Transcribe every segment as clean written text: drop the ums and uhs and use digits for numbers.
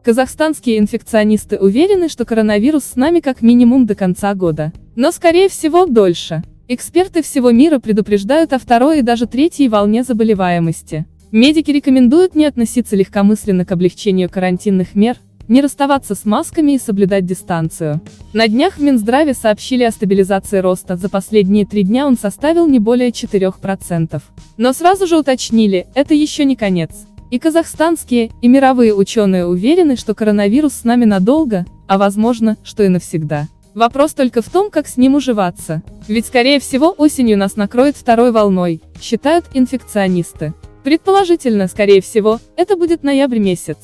Казахстанские инфекционисты уверены, что коронавирус с нами как минимум до конца года. Но скорее всего дольше. Эксперты всего мира предупреждают о второй и даже третьей волне заболеваемости. Медики рекомендуют не относиться легкомысленно к облегчению карантинных мер, не расставаться с масками и соблюдать дистанцию. На днях в Минздраве сообщили о стабилизации роста, за последние 3 дня он составил не более 4%. Но сразу же уточнили, это еще не конец. И казахстанские, и мировые ученые уверены, что коронавирус с нами надолго, а возможно, что и навсегда. Вопрос только в том, как с ним уживаться. Ведь скорее всего осенью нас накроет второй волной, считают инфекционисты. Предположительно, скорее всего, это будет ноябрь месяц.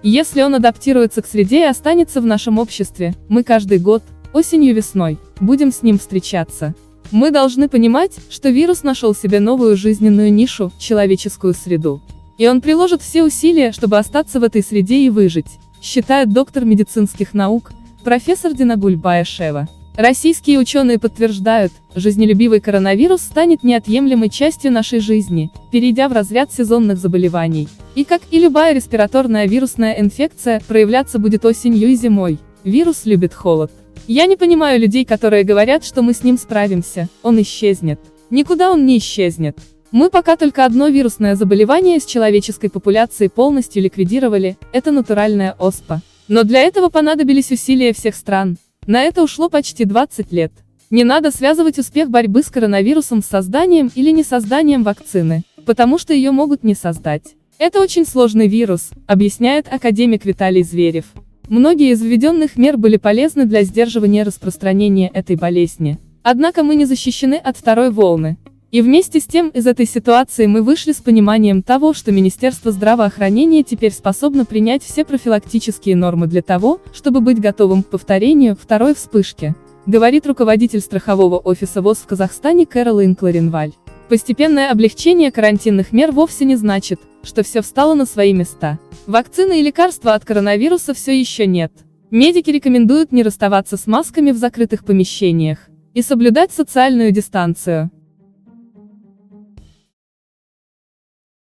Если он адаптируется к среде и останется в нашем обществе, мы каждый год, осенью-весной, будем с ним встречаться. Мы должны понимать, что вирус нашел себе новую жизненную нишу, человеческую среду. И он приложит все усилия, чтобы остаться в этой среде и выжить, считает доктор медицинских наук, профессор Динагуль Баешева. Российские ученые подтверждают, жизнелюбивый коронавирус станет неотъемлемой частью нашей жизни, перейдя в разряд сезонных заболеваний. И как и любая респираторная вирусная инфекция, проявляться будет осенью и зимой. Вирус любит холод. Я не понимаю людей, которые говорят, что мы с ним справимся, он исчезнет. Никуда он не исчезнет. Мы пока только одно вирусное заболевание из человеческой популяции полностью ликвидировали, это натуральная оспа. Но для этого понадобились усилия всех стран. На это ушло почти 20 лет. Не надо связывать успех борьбы с коронавирусом с созданием или несозданием вакцины, потому что ее могут не создать. Это очень сложный вирус, объясняет академик Виталий Зверев. Многие из введенных мер были полезны для сдерживания распространения этой болезни. Однако мы не защищены от второй волны. И вместе с тем из этой ситуации мы вышли с пониманием того, что Министерство здравоохранения теперь способно принять все профилактические нормы для того, чтобы быть готовым к повторению второй вспышки, говорит руководитель страхового офиса ВОЗ в Казахстане Кэролайн Кларенваль. Постепенное облегчение карантинных мер вовсе не значит, что все встало на свои места. Вакцины и лекарства от коронавируса все еще нет. Медики рекомендуют не расставаться с масками в закрытых помещениях и соблюдать социальную дистанцию.